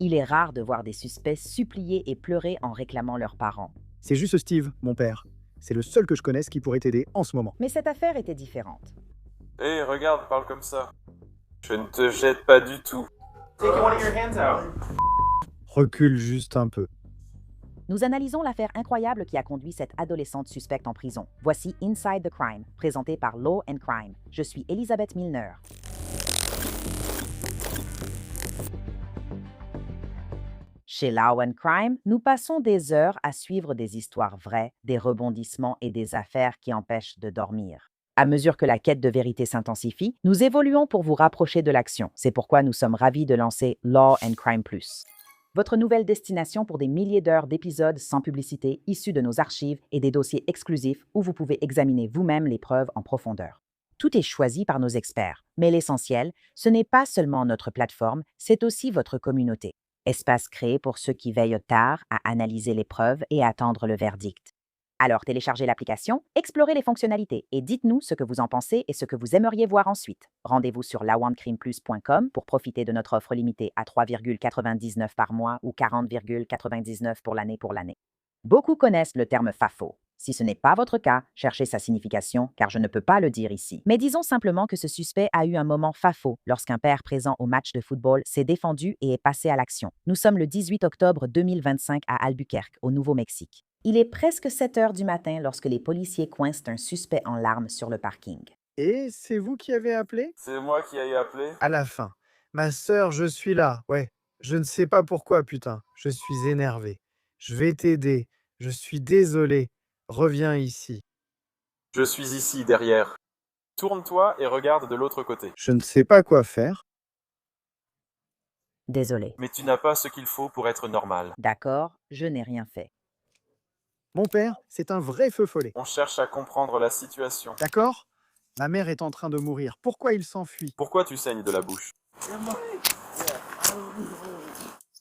Il est rare de voir des suspects supplier et pleurer en réclamant leurs parents. C'est juste Steve, mon père. C'est le seul que je connaisse qui pourrait t'aider en ce moment. Mais cette affaire était différente. Hé, regarde, parle comme ça. Je ne te jette pas du tout. Take one of your hands out. Recule juste un peu. Nous analysons l'affaire incroyable qui a conduit cette adolescente suspecte en prison. Voici Inside the Crime, présenté par Law and Crime. Je suis Elizabeth Milner. Chez Law and Crime, nous passons des heures à suivre des histoires vraies, des rebondissements et des affaires qui empêchent de dormir. À mesure que la quête de vérité s'intensifie, nous évoluons pour vous rapprocher de l'action. C'est pourquoi nous sommes ravis de lancer Law and Crime Plus. Votre nouvelle destination pour des milliers d'heures d'épisodes sans publicité issus de nos archives et des dossiers exclusifs où vous pouvez examiner vous-même les preuves en profondeur. Tout est choisi par nos experts, mais l'essentiel, ce n'est pas seulement notre plateforme, c'est aussi votre communauté. Espace créé pour ceux qui veillent tard à analyser les preuves et attendre le verdict. Alors téléchargez l'application, explorez les fonctionnalités et dites-nous ce que vous en pensez et ce que vous aimeriez voir ensuite. Rendez-vous sur lawandcrimeplus.com pour profiter de notre offre limitée à 3,99 par mois ou 40,99 pour l'année. Beaucoup connaissent le terme FAFO. Si ce n'est pas votre cas, cherchez sa signification car je ne peux pas le dire ici. Mais disons simplement que ce suspect a eu un moment FAFO lorsqu'un père présent au match de football s'est défendu et est passé à l'action. Nous sommes le 18 octobre 2025 à Albuquerque, au Nouveau-Mexique. Il est presque 7 heures du matin lorsque les policiers coincent un suspect en larmes sur le parking. Et c'est vous qui avez appelé? C'est moi qui ai appelé. À la fin. Ma sœur, je suis là. Ouais. Je ne sais pas pourquoi, putain. Je suis énervé. Je vais t'aider. Je suis désolé. Reviens ici. Je suis ici, derrière. Tourne-toi et regarde de l'autre côté. Je ne sais pas quoi faire. Désolé. Mais tu n'as pas ce qu'il faut pour être normal. D'accord, je n'ai rien fait. Mon père, c'est un vrai feu follet. On cherche à comprendre la situation. D'accord? Ma mère est en train de mourir. Pourquoi il s'enfuit? Pourquoi tu saignes de la bouche?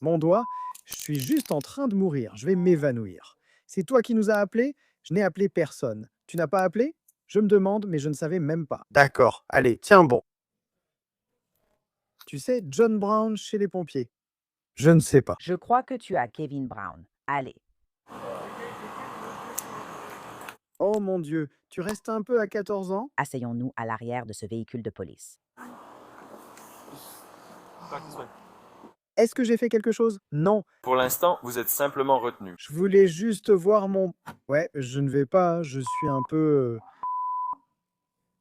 Mon doigt, je suis juste en train de mourir. Je vais m'évanouir. C'est toi qui nous as appelés? Je n'ai appelé personne. Tu n'as pas appelé? Je me demande, mais je ne savais même pas. D'accord. Allez, tiens bon. Tu sais, John Brown chez les pompiers. Je ne sais pas. Je crois que tu as Kevin Brown. Allez. Oh mon Dieu, tu restes un peu à 14 ans? Asseyons-nous à l'arrière de ce véhicule de police. Est-ce que j'ai fait quelque chose? Non, Pour l'instant, vous êtes simplement retenu. je voulais juste voir mon... Ouais, je ne vais pas, je suis un peu...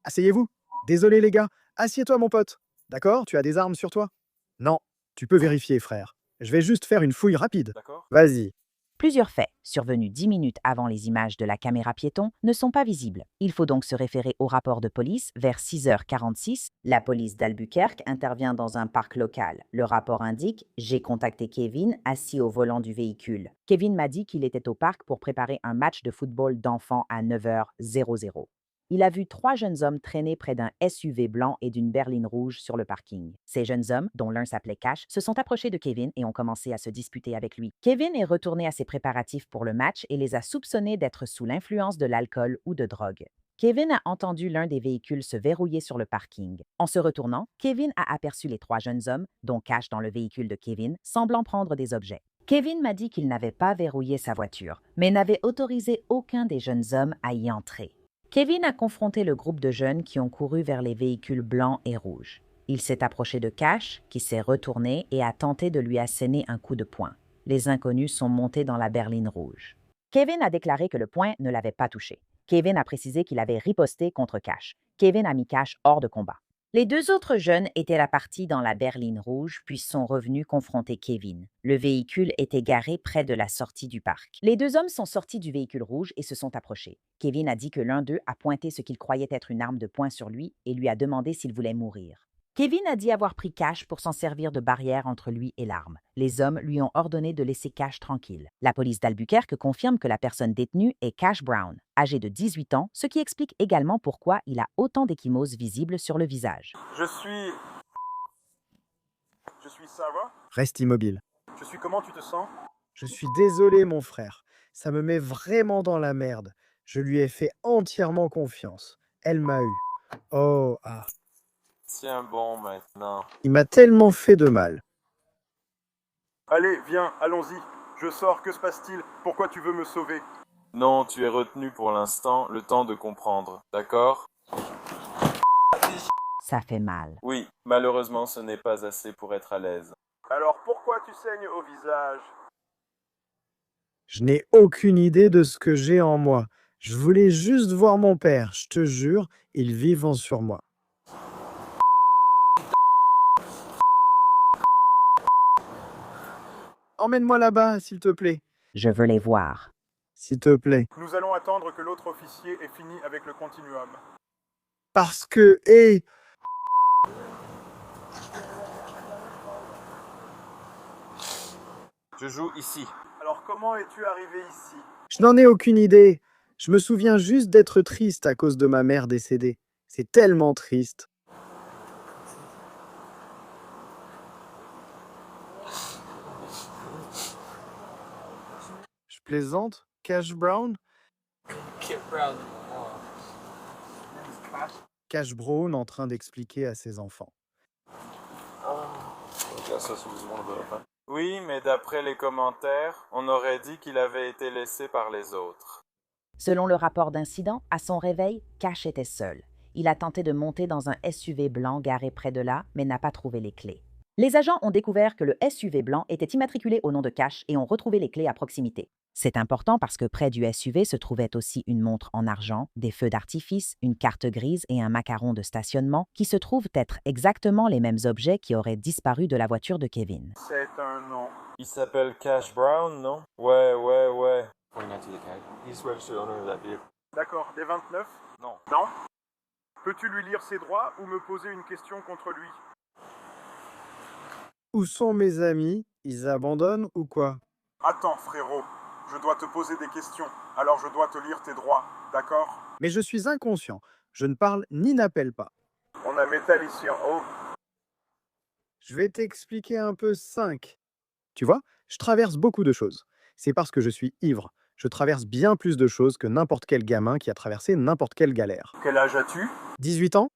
Asseyez-vous. Désolé les gars. Assieds-toi mon pote. D'accord? Tu as des armes sur toi? Non, tu peux vérifier frère. Je vais juste faire une fouille rapide. D'accord? Vas-y. Plusieurs faits, survenus 10 minutes avant les images de la caméra piéton, ne sont pas visibles. Il faut donc se référer au rapport de police vers 6h46. La police d'Albuquerque intervient dans un parc local. Le rapport indique « J'ai contacté Kevin, assis au volant du véhicule. Kevin m'a dit qu'il était au parc pour préparer un match de football d'enfants à 9h00. Il a vu 3 jeunes hommes traîner près d'un SUV blanc et d'une berline rouge sur le parking. Ces jeunes hommes, dont l'un s'appelait Cash, se sont approchés de Kevin et ont commencé à se disputer avec lui. Kevin est retourné à ses préparatifs pour le match et les a soupçonnés d'être sous l'influence de l'alcool ou de drogue. Kevin a entendu l'un des véhicules se verrouiller sur le parking. En se retournant, Kevin a aperçu les 3 jeunes hommes, dont Cash dans le véhicule de Kevin, semblant prendre des objets. Kevin m'a dit qu'il n'avait pas verrouillé sa voiture, mais n'avait autorisé aucun des jeunes hommes à y entrer. Kevin a confronté le groupe de jeunes qui ont couru vers les véhicules blancs et rouges. Il s'est approché de Cash, qui s'est retourné et a tenté de lui asséner un coup de poing. Les inconnus sont montés dans la berline rouge. Kevin a déclaré que le poing ne l'avait pas touché. Kevin a précisé qu'il avait riposté contre Cash. Kevin a mis Cash hors de combat. Les 2 autres jeunes étaient partis dans la berline rouge puis sont revenus confronter Kevin. Le véhicule était garé près de la sortie du parc. Les 2 hommes sont sortis du véhicule rouge et se sont approchés. Kevin a dit que l'un d'eux a pointé ce qu'il croyait être une arme de poing sur lui et lui a demandé s'il voulait mourir. Kevin a dit avoir pris Cash pour s'en servir de barrière entre lui et l'arme. Les hommes lui ont ordonné de laisser Cash tranquille. La police d'Albuquerque confirme que la personne détenue est Cash Brown, âgé de 18 ans, ce qui explique également pourquoi il a autant d'ecchymoses visibles sur le visage. Je suis Sarah. Reste immobile. Je suis comment tu te sens? Je suis désolé mon frère. Ça me met vraiment dans la merde. Je lui ai fait entièrement confiance. Elle m'a eu. Oh, ah. Tiens bon maintenant. Il m'a tellement fait de mal. Allez, viens, allons-y. Je sors, que se passe-t-il? Pourquoi tu veux me sauver? Non, tu es retenu pour l'instant, le temps de comprendre, d'accord? Ça fait mal. Oui, malheureusement ce n'est pas assez pour être à l'aise. Alors pourquoi tu saignes au visage? Je n'ai aucune idée de ce que j'ai en moi. Je voulais juste voir mon père, je te jure, il vivant sur moi. Emmène-moi là-bas, s'il te plaît. Je veux les voir. S'il te plaît. Nous allons attendre que l'autre officier ait fini avec le continuum. Parce que, hé, Je joue ici. Alors comment es-tu arrivé ici? je n'en ai aucune idée. Je me souviens juste d'être triste à cause de ma mère décédée. C'est tellement triste. Je plaisante, Cash Brown? Cash Brown en train d'expliquer à ses enfants. Oui, mais d'après les commentaires, on aurait dit qu'il avait été laissé par les autres. Selon le rapport d'incident, à son réveil, Cash était seul. Il a tenté de monter dans un SUV blanc garé près de là, mais n'a pas trouvé les clés. Les agents ont découvert que le SUV blanc était immatriculé au nom de Cash et ont retrouvé les clés à proximité. C'est important parce que près du SUV se trouvait aussi une montre en argent, des feux d'artifice, une carte grise et un macaron de stationnement qui se trouvent être exactement les mêmes objets qui auraient disparu de la voiture de Kevin. C'est un nom. Il s'appelle Cash Brown, non? Ouais. D'accord, des 29? Non. Non? Peux-tu lui lire ses droits ou me poser une question contre lui? Où sont mes amis? Ils abandonnent ou quoi? Attends, frérot. Je dois te poser des questions, alors je dois te lire tes droits, d'accord? Mais je suis inconscient. Je ne parle ni n'appelle pas. On a métal ici en haut. Je vais t'expliquer un peu 5. Tu vois, je traverse beaucoup de choses. C'est parce que je suis ivre. Je traverse bien plus de choses que n'importe quel gamin qui a traversé n'importe quelle galère. Quel âge as-tu? 18 ans?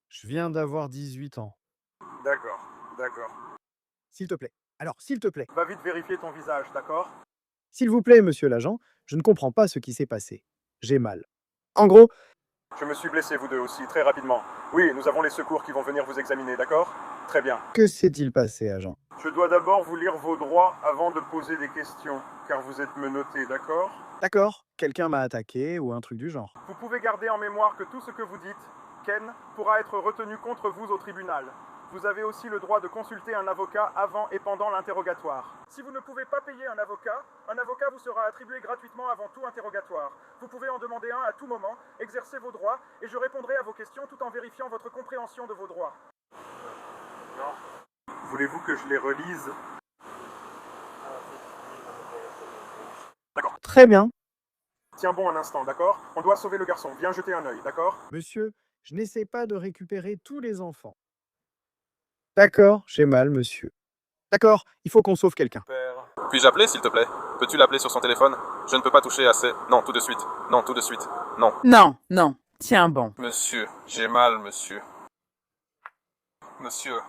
Je viens d'avoir 18 ans. D'accord. S'il te plaît. Alors, s'il te plaît. Va vite vérifier ton visage, d'accord? S'il vous plaît, monsieur l'agent, je ne comprends pas ce qui s'est passé. J'ai mal. En gros, Je me suis blessé, vous deux aussi, très rapidement. Oui, nous avons les secours qui vont venir vous examiner, d'accord? Très bien. que s'est-il passé, agent? Je dois d'abord vous lire vos droits avant de poser des questions, car vous êtes menotté, d'accord? D'accord, quelqu'un m'a attaqué ou un truc du genre. Vous pouvez garder en mémoire que tout ce que vous dites, Ken, pourra être retenu contre vous au tribunal. Vous avez aussi le droit de consulter un avocat avant et pendant l'interrogatoire. Si vous ne pouvez pas payer un avocat vous sera attribué gratuitement avant tout interrogatoire. Vous pouvez en demander un à tout moment, exercer vos droits, et je répondrai à vos questions tout en vérifiant votre compréhension de vos droits. Voulez-vous que je les relise? D'accord. Très bien. Tiens bon un instant, d'accord? On doit sauver le garçon. Viens jeter un œil, d'accord? Monsieur, je n'essaie pas de récupérer tous les enfants. D'accord, j'ai mal, monsieur. D'accord, il faut qu'on sauve quelqu'un. Père. Puis-je appeler, s'il te plaît? Peux-tu l'appeler sur son téléphone? Je ne peux pas toucher assez. Non, tout de suite. Non, tout de suite. Non. Non. Tiens bon. Monsieur, j'ai mal, monsieur. Monsieur.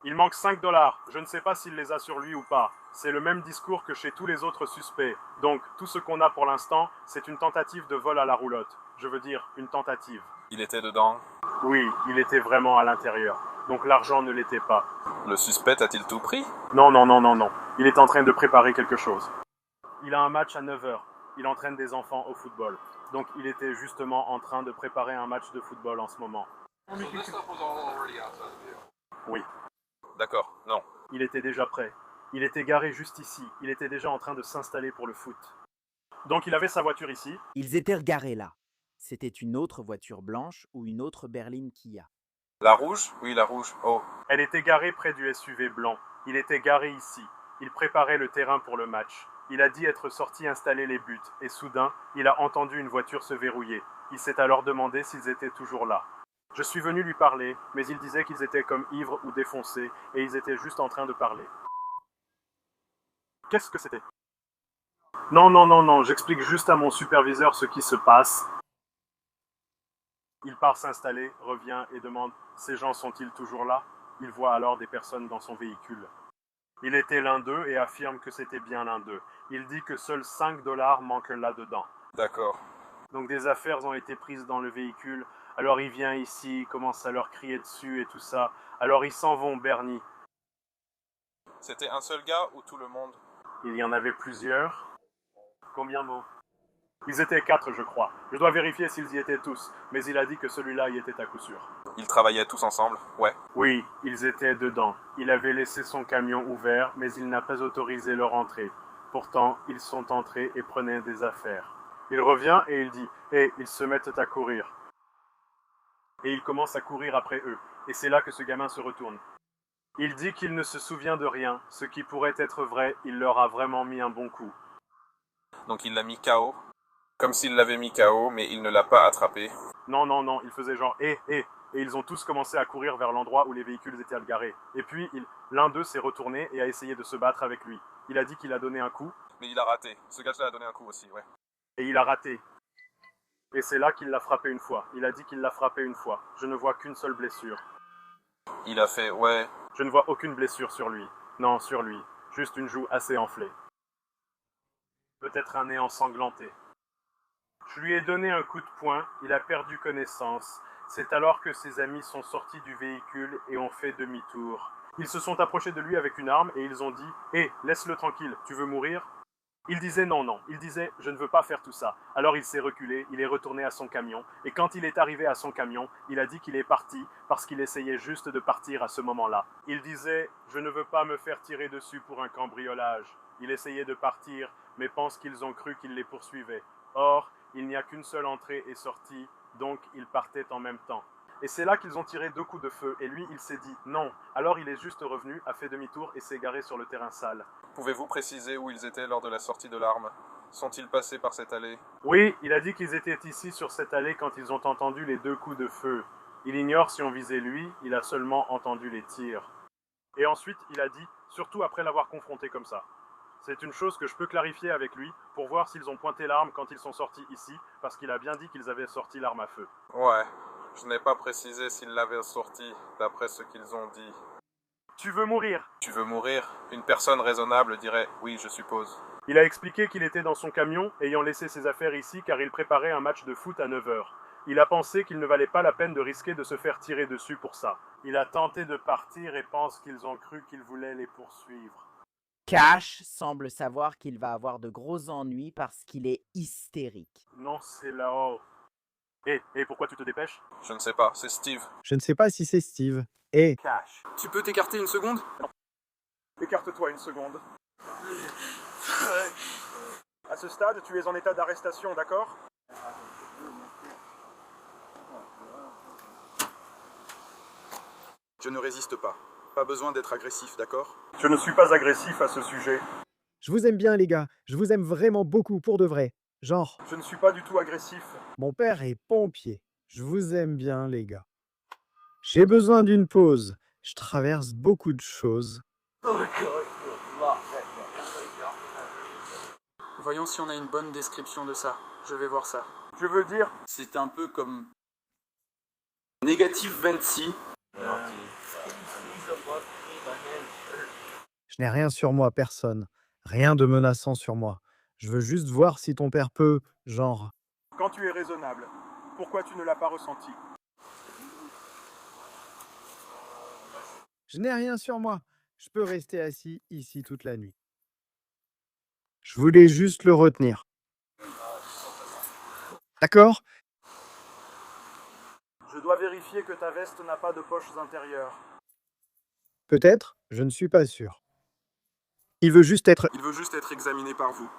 Il manque 5 dollars. Je ne sais pas s'il les a sur lui ou pas. C'est le même discours que chez tous les autres suspects. Donc, tout ce qu'on a pour l'instant, c'est une tentative de vol à la roulotte. Je veux dire, une tentative. Il était dedans. Oui, il était vraiment à l'intérieur. Donc l'argent ne l'était pas. Le suspect a-t-il tout pris? Non. Il est en train de préparer quelque chose. Il a un match à 9h. Il entraîne des enfants au football. Donc il était justement en train de préparer un match de football en ce moment. Oui, D'accord, non. il était déjà prêt. Il était garé juste ici. Il était déjà en train de s'installer pour le foot. Donc il avait sa voiture ici. Ils étaient garés là. C'était une autre voiture blanche ou une autre berline Kia. La rouge? Oui, la rouge. Oh. Elle était garée près du SUV blanc. Il était garé ici. Il préparait le terrain pour le match. Il a dit être sorti installer les buts. Et soudain, il a entendu une voiture se verrouiller. Il s'est alors demandé s'ils étaient toujours là. Je suis venu lui parler, mais il disait qu'ils étaient comme ivres ou défoncés, et ils étaient juste en train de parler. Qu'est-ce que c'était? Non, j'explique juste à mon superviseur ce qui se passe. Il part s'installer, revient et demande « Ces gens sont-ils toujours là ?» Il voit alors des personnes dans son véhicule. Il était l'un d'eux et affirme que c'était bien l'un d'eux. Il dit que seuls 5 dollars manquent là-dedans. D'accord. Donc des affaires ont été prises dans le véhicule. Alors il vient ici, commence à leur crier dessus et tout ça. Alors ils s'en vont, Bernie. C'était un seul gars ou tout le monde? Il y en avait plusieurs. Combien de mots? Ils étaient 4, je crois. Je dois vérifier s'ils y étaient tous, mais il a dit que celui-là y était à coup sûr. Ils travaillaient tous ensemble? Ouais. Oui, ils étaient dedans. Il avait laissé son camion ouvert, mais il n'a pas autorisé leur entrée. Pourtant, ils sont entrés et prenaient des affaires. Il revient et il dit « Hé, ils se mettent à courir. » Et il commence à courir après eux. Et c'est là que ce gamin se retourne. Il dit qu'il ne se souvient de rien. Ce qui pourrait être vrai, il leur a vraiment mis un bon coup. Donc il l'a mis KO? Comme s'il l'avait mis KO, mais il ne l'a pas attrapé. Non, il faisait genre « Hé, hé !» Et ils ont tous commencé à courir vers l'endroit où les véhicules étaient garés. Et puis, l'un d'eux s'est retourné et a essayé de se battre avec lui. Il a dit qu'il a donné un coup. Mais il a raté. Ce gars-là a donné un coup aussi, ouais. Et il a raté. Et c'est là qu'il l'a frappé une fois. Il a dit qu'il l'a frappé une fois. Je ne vois qu'une seule blessure. Il a fait, ouais. Je ne vois aucune blessure sur lui. Non, sur lui. Juste une joue assez enflée. Peut-être un nez ensanglanté. Je lui ai donné un coup de poing. Il a perdu connaissance. C'est alors que ses amis sont sortis du véhicule et ont fait demi-tour. Ils se sont approchés de lui avec une arme et ils ont dit « Hé, laisse-le tranquille, tu veux mourir ?» Il disait non. Il disait « Je ne veux pas faire tout ça ». Alors il s'est reculé, il est retourné à son camion. Et quand il est arrivé à son camion, il a dit qu'il est parti parce qu'il essayait juste de partir à ce moment-là. Il disait « Je ne veux pas me faire tirer dessus pour un cambriolage ». Il essayait de partir, mais pense qu'ils ont cru qu'il les poursuivait. Or, il n'y a qu'une seule entrée et sortie, donc ils partaient en même temps. Et c'est là qu'ils ont tiré 2 coups de feu, et lui, il s'est dit non. Alors il est juste revenu, a fait demi-tour et s'est garé sur le terrain sale. Pouvez-vous préciser où ils étaient lors de la sortie de l'arme? Sont-ils passés par cette allée? Oui, il a dit qu'ils étaient ici sur cette allée quand ils ont entendu les 2 coups de feu. Il ignore si on visait lui, il a seulement entendu les tirs. Et ensuite, il a dit, surtout après l'avoir confronté comme ça. C'est une chose que je peux clarifier avec lui pour voir s'ils ont pointé l'arme quand ils sont sortis ici, parce qu'il a bien dit qu'ils avaient sorti l'arme à feu. Ouais, je n'ai pas précisé s'ils l'avaient sorti, d'après ce qu'ils ont dit. Tu veux mourir? Tu veux mourir? Une personne raisonnable dirait oui, je suppose. Il a expliqué qu'il était dans son camion, ayant laissé ses affaires ici car il préparait un match de foot à 9h. Il a pensé qu'il ne valait pas la peine de risquer de se faire tirer dessus pour ça. Il a tenté de partir et pense qu'ils ont cru qu'il voulait les poursuivre. Cash semble savoir qu'il va avoir de gros ennuis parce qu'il est hystérique. Non, c'est là-haut. Hé, pourquoi tu te dépêches? Je ne sais pas, c'est Steve. Je ne sais pas si c'est Steve. Et Cash. Tu peux t'écarter une seconde? Écarte-toi une seconde. À ce stade, tu es en état d'arrestation, d'accord? Je ne résiste pas. Pas besoin d'être agressif, d'accord? Je ne suis pas agressif à ce sujet. je vous aime bien, les gars. Je vous aime vraiment beaucoup, pour de vrai. Genre, Je ne suis pas du tout agressif. mon père est pompier. Je vous aime bien, les gars. J'ai besoin d'une pause. Je traverse beaucoup de choses. Voyons si on a une bonne description de ça. Je vais voir ça. Je veux dire, C'est un peu comme... Négatif 26. Je n'ai rien sur moi, personne. Rien de menaçant sur moi. Je veux juste voir si ton père peut, genre... quand tu es raisonnable, pourquoi tu ne l'as pas ressenti? Je n'ai rien sur moi. Je peux rester assis ici toute la nuit. Je voulais juste le retenir. D'accord? Je dois vérifier que ta veste n'a pas de poches intérieures. Peut-être, je ne suis pas sûr. Il veut juste être... Il veut juste être examiné par vous.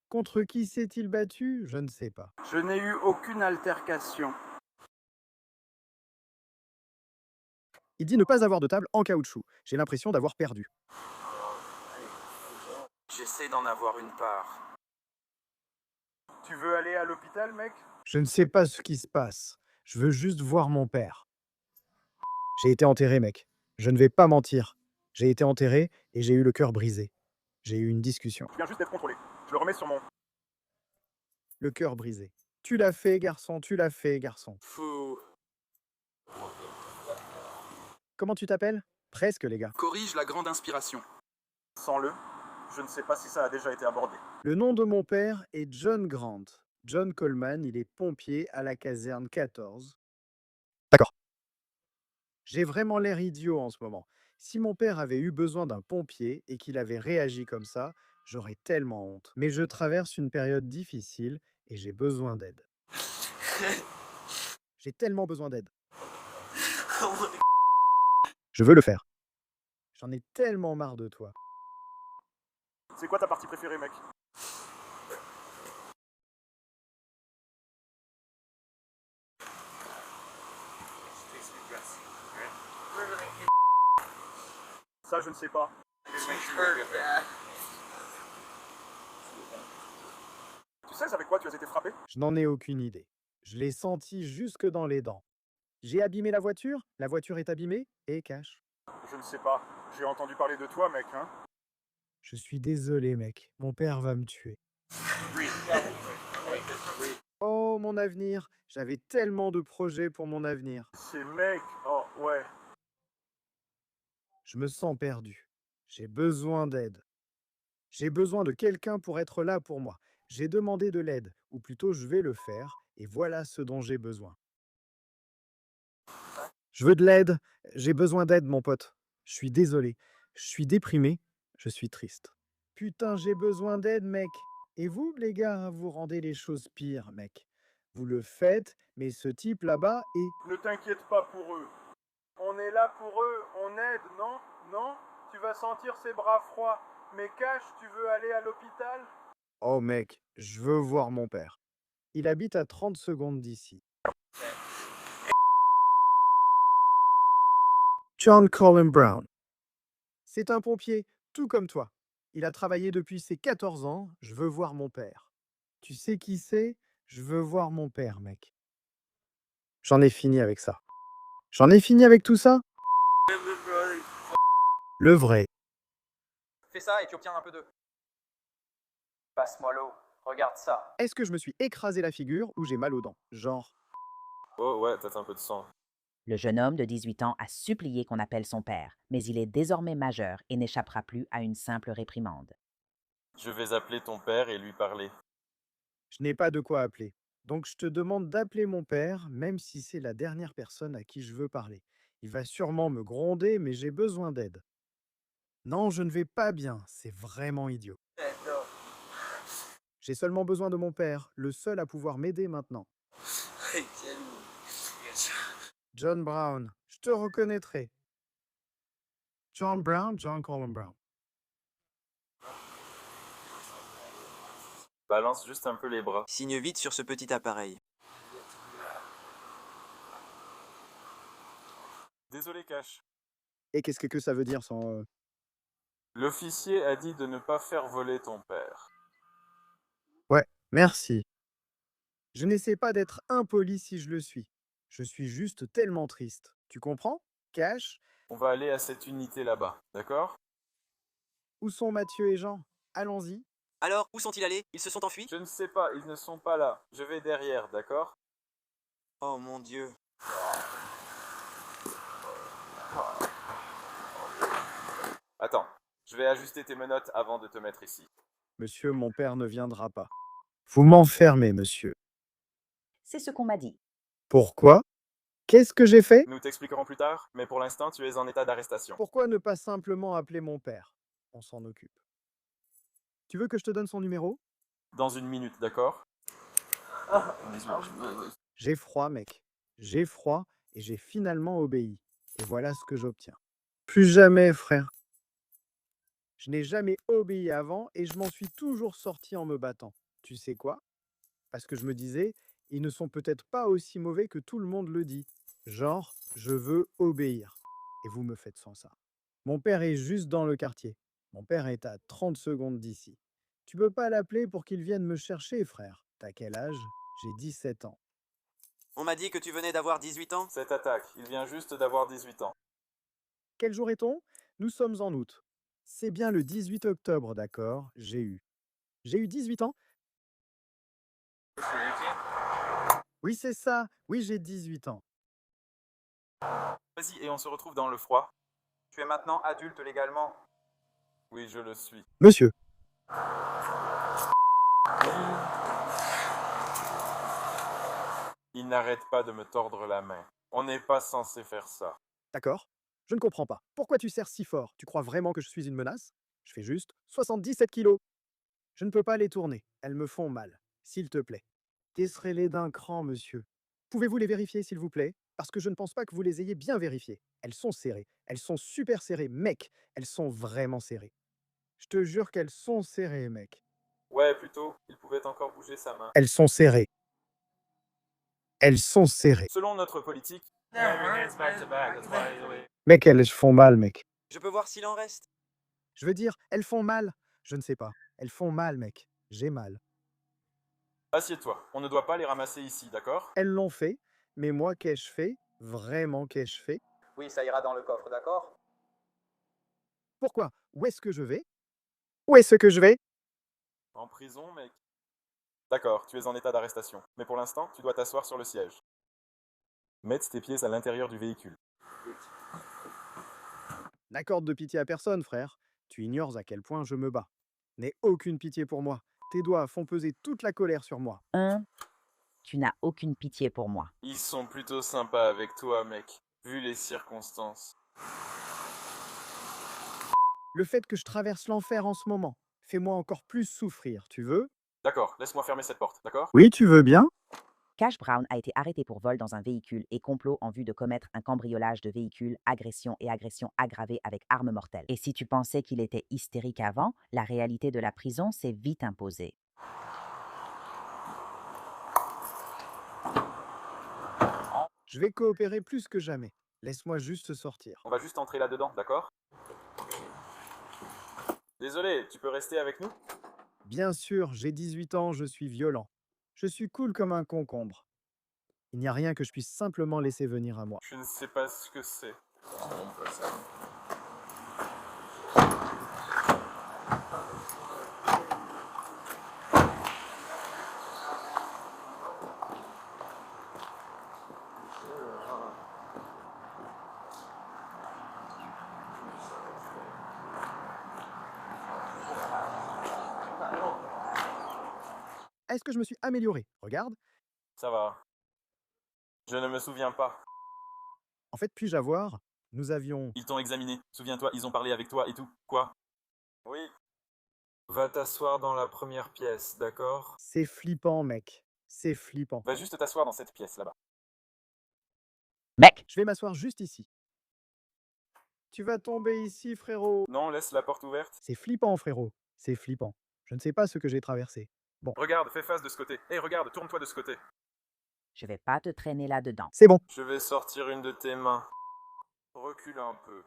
Contre qui s'est-il battu? Je ne sais pas. Je n'ai eu aucune altercation. Il dit ne pas avoir de table en caoutchouc. J'ai l'impression d'avoir perdu. J'essaie d'en avoir une part. Tu veux aller à l'hôpital, mec? Je ne sais pas ce qui se passe. Je veux juste voir mon père. J'ai été enterré, mec. Je ne vais pas mentir. J'ai été enterré et j'ai eu le cœur brisé. J'ai eu une discussion. Je viens juste d'être contrôlé. Je le remets sur mon... le cœur brisé. Tu l'as fait, garçon, tu l'as fait, garçon. Fou. Comment tu t'appelles? Presque, les gars. Corrige la grande inspiration. Sans le, je ne sais pas si ça a déjà été abordé. Le nom de mon père est John Grant. John Coleman, il est pompier à la caserne 14. D'accord. J'ai vraiment l'air idiot en ce moment. Si mon père avait eu besoin d'un pompier et qu'il avait réagi comme ça, j'aurais tellement honte. Mais je traverse une période difficile et j'ai besoin d'aide. J'ai tellement besoin d'aide. Je veux le faire. J'en ai tellement marre de toi. C'est quoi ta partie préférée, mec? Ça, je ne sais pas. Tu sais avec quoi tu as été frappé? Je n'en ai aucune idée. Je l'ai senti jusque dans les dents. J'ai abîmé la voiture est abîmée et cache. Je ne sais pas. J'ai entendu parler de toi, mec, hein. Je suis désolé, mec. Mon père va me tuer. Oh, mon avenir. J'avais tellement de projets pour mon avenir. C'est mec. Oh, ouais. Je me sens perdu. J'ai besoin d'aide. J'ai besoin de quelqu'un pour être là pour moi. J'ai demandé de l'aide, ou plutôt je vais le faire, et voilà ce dont j'ai besoin. Je veux de l'aide. J'ai besoin d'aide, mon pote. Je suis désolé. Je suis déprimé. Je suis triste. Putain, j'ai besoin d'aide, mec. Et vous, les gars, vous rendez les choses pires, mec. Vous le faites, mais ce type là-bas est... Ne t'inquiète pas pour eux. On est là pour eux. On aide, non? Non? Tu vas sentir ses bras froids. Mais Cash, tu veux aller à l'hôpital? Oh, mec, je veux voir mon père. Il habite à 30 secondes d'ici. John Colin Brown. C'est un pompier, tout comme toi. Il a travaillé depuis ses 14 ans. Je veux voir mon père. Tu sais qui c'est? Je veux voir mon père, mec. J'en ai fini avec ça. J'en ai fini avec tout ça? Le vrai. Fais ça et tu obtiens un peu d'eux. Passe-moi l'eau. Regarde ça. Est-ce que je me suis écrasé la figure ou j'ai mal aux dents? Genre, Oh ouais, peut-être un peu de sang. Le jeune homme de 18 ans a supplié qu'on appelle son père, mais il est désormais majeur et n'échappera plus à une simple réprimande. Je vais appeler ton père et lui parler. je n'ai pas de quoi appeler. Donc je te demande d'appeler mon père, même si c'est la dernière personne à qui je veux parler. Il va sûrement me gronder, mais j'ai besoin d'aide. Non, je ne vais pas bien. C'est vraiment idiot. J'ai seulement besoin de mon père, le seul à pouvoir m'aider maintenant. John Brown, je te reconnaîtrai. John Brown, John Colin Brown. Balance juste un peu les bras. Signe vite sur ce petit appareil. Désolé, Cash. Et qu'est-ce que ça veut dire sans... L'officier a dit de ne pas faire voler ton père. Ouais, merci. Je n'essaie pas d'être impoli si je le suis. Je suis juste tellement triste. Tu comprends? Cash? On va aller à cette unité là-bas, d'accord? Où sont Mathieu et Jean? Allons-y. Alors, où sont-ils allés? Ils se sont enfuis? Je ne sais pas, ils ne sont pas là. Je vais derrière, d'accord? Oh mon Dieu. Attends, je vais ajuster tes menottes avant de te mettre ici. Monsieur, mon père ne viendra pas. Vous m'enfermez, monsieur. C'est ce qu'on m'a dit. Pourquoi? Qu'est-ce que j'ai fait? Nous t'expliquerons plus tard, mais pour l'instant, tu es en état d'arrestation. Pourquoi ne pas simplement appeler mon père? On s'en occupe. Tu veux que je te donne son numéro? Dans une minute, d'accord? J'ai froid, mec. J'ai froid et j'ai finalement obéi. Et voilà ce que j'obtiens. Plus jamais, frère. Je n'ai jamais obéi avant et je m'en suis toujours sorti en me battant. Tu sais quoi? Parce que je me disais, ils ne sont peut-être pas aussi mauvais que tout le monde le dit. Genre, je veux obéir. Et vous me faites sans ça. Mon père est juste dans le quartier. Mon père est à 30 secondes d'ici. Tu peux pas l'appeler pour qu'il vienne me chercher, frère. T'as quel âge? J'ai 17 ans. On m'a dit que tu venais d'avoir 18 ans? Cette attaque, il vient juste d'avoir 18 ans. Quel jour est-on? Nous sommes en août. C'est bien le 18 octobre, d'accord? J'ai eu 18 ans? Oui, c'est ça. Oui, j'ai 18 ans. Vas-y, et on se retrouve dans le froid. Tu es maintenant adulte légalement. Oui, je le suis. Monsieur, Il n'arrête pas de me tordre la main. On n'est pas censé faire ça. d'accord? Je ne comprends pas. Pourquoi tu serres si fort? Tu crois vraiment que je suis une menace? Je fais juste 77 kilos. Je ne peux pas les tourner. Elles me font mal. S'il te plaît. Desserrez-les d'un cran, monsieur. Pouvez-vous les vérifier, s'il vous plaît? Parce que je ne pense pas que vous les ayez bien vérifiées. Elles sont serrées. Elles sont super serrées, mec. Elles sont vraiment serrées. Je te jure qu'elles sont serrées, mec. Ouais, plutôt, il pouvait encore bouger sa main. Elles sont serrées. Elles sont serrées. Selon notre politique, Mec, elles font mal, mec. Je peux voir s'il en reste? Je veux dire, elles font mal. Je ne sais pas. Elles font mal, mec. J'ai mal. assieds-toi. On ne doit pas les ramasser ici, d'accord? Elles l'ont fait, mais moi, qu'ai-je fait? Vraiment, qu'ai-je fait? Oui, ça ira dans le coffre, d'accord? Pourquoi? Où est-ce que je vais? Où est-ce que je vais? En prison, mec. D'accord, tu es en état d'arrestation. Mais pour l'instant, tu dois t'asseoir sur le siège. Mets tes pieds à l'intérieur du véhicule. N'accorde de pitié à personne, frère. Tu ignores à quel point je me bats. N'aie aucune pitié pour moi. Tes doigts font peser toute la colère sur moi. 1. Tu n'as aucune pitié pour moi. Ils sont plutôt sympas avec toi, mec, vu les circonstances. Le fait que je traverse l'enfer en ce moment fait moi encore plus souffrir, tu veux? D'accord, laisse-moi fermer cette porte, d'accord? Oui, tu veux bien? Cash Brown a été arrêté pour vol dans un véhicule et complot en vue de commettre un cambriolage de véhicule, agression et agression aggravée avec arme mortelle. Et si tu pensais qu'il était hystérique avant, la réalité de la prison s'est vite imposée. Je vais coopérer plus que jamais. Laisse-moi juste sortir. On va juste entrer là-dedans, d'accord? Désolé, tu peux rester avec nous? Bien sûr, j'ai 18 ans, je suis violent. Je suis cool comme un concombre. Il n'y a rien que je puisse simplement laisser venir à moi. Je ne sais pas ce que c'est. Est-ce que je me suis amélioré? Regarde. Ça va. Je ne me souviens pas. En fait, puis-je avoir? Nous avions... Ils t'ont examiné. Souviens-toi, ils ont parlé avec toi et tout. Quoi? Oui. Va t'asseoir dans la première pièce, d'accord? C'est flippant, mec. C'est flippant. Va juste t'asseoir dans cette pièce là-bas. Mec! Je vais m'asseoir juste ici. Tu vas tomber ici, frérot. Non, laisse la porte ouverte. C'est flippant, frérot. C'est flippant. Je ne sais pas ce que j'ai traversé. Bon, Regarde, fais face de ce côté. Hé, regarde, tourne-toi de ce côté. Je vais pas te traîner là-dedans. c'est bon. Je vais sortir une de tes mains. Recule un peu.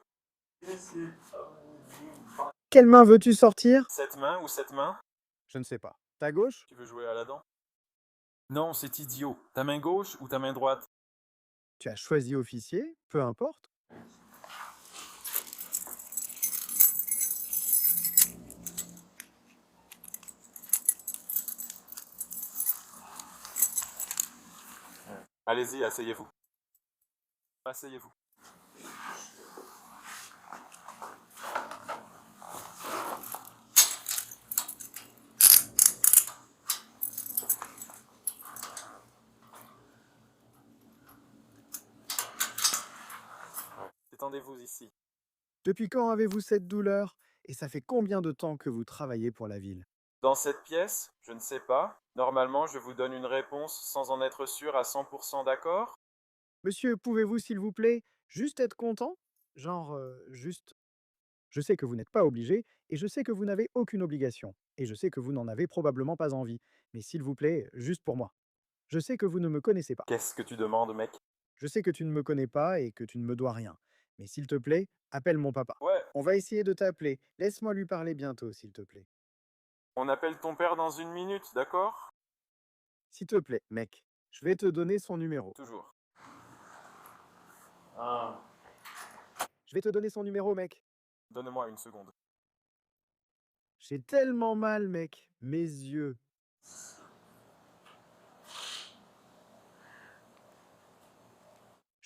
Quelle main veux-tu sortir? Cette main ou cette main? Je ne sais pas. Ta gauche? Tu veux jouer à la dent? Non, c'est idiot. Ta main gauche ou ta main droite? Tu as choisi officier? Peu importe. Allez-y, asseyez-vous. Asseyez-vous. Détendez-vous ici. Depuis quand avez-vous cette douleur? Et ça fait combien de temps que vous travaillez pour la ville? Dans cette pièce, je ne sais pas. Normalement, je vous donne une réponse sans en être sûr à 100% d'accord. Monsieur, pouvez-vous, s'il vous plaît, juste être content? Genre, juste... Je sais que vous n'êtes pas obligé, et je sais que vous n'avez aucune obligation, et je sais que vous n'en avez probablement pas envie, mais s'il vous plaît, juste pour moi. Je sais que vous ne me connaissez pas. Qu'est-ce que tu demandes, mec? Je sais que tu ne me connais pas et que tu ne me dois rien. Mais s'il te plaît, appelle mon papa. Ouais, On va essayer de t'appeler. Laisse-moi lui parler bientôt, s'il te plaît. on appelle ton père dans une minute, d'accord? S'il te plaît, mec, je vais te donner son numéro. Toujours. Je vais te donner son numéro, mec. Donne-moi une seconde. J'ai tellement mal, mec. Mes yeux.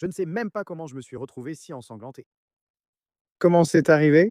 Je ne sais même pas comment je me suis retrouvé si ensanglanté. Comment c'est arrivé?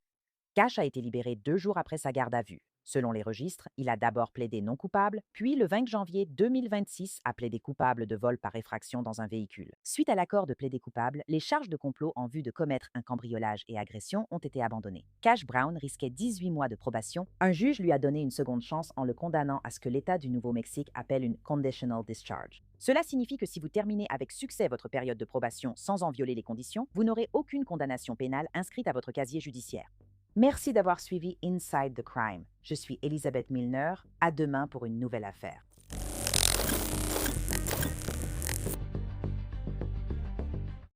Cash a été libéré 2 jours après sa garde à vue. Selon les registres, il a d'abord plaidé non coupable, puis le 20 janvier 2026 a plaidé coupable de vol par effraction dans un véhicule. Suite à l'accord de plaider coupable, les charges de complot en vue de commettre un cambriolage et agression ont été abandonnées. Cash Brown risquait 18 mois de probation. Un juge lui a donné une seconde chance en le condamnant à ce que l'État du Nouveau-Mexique appelle une conditional discharge. Cela signifie que si vous terminez avec succès votre période de probation sans en violer les conditions, vous n'aurez aucune condamnation pénale inscrite à votre casier judiciaire. Merci d'avoir suivi Inside the Crime. Je suis Elisabeth Milner. À demain pour une nouvelle affaire.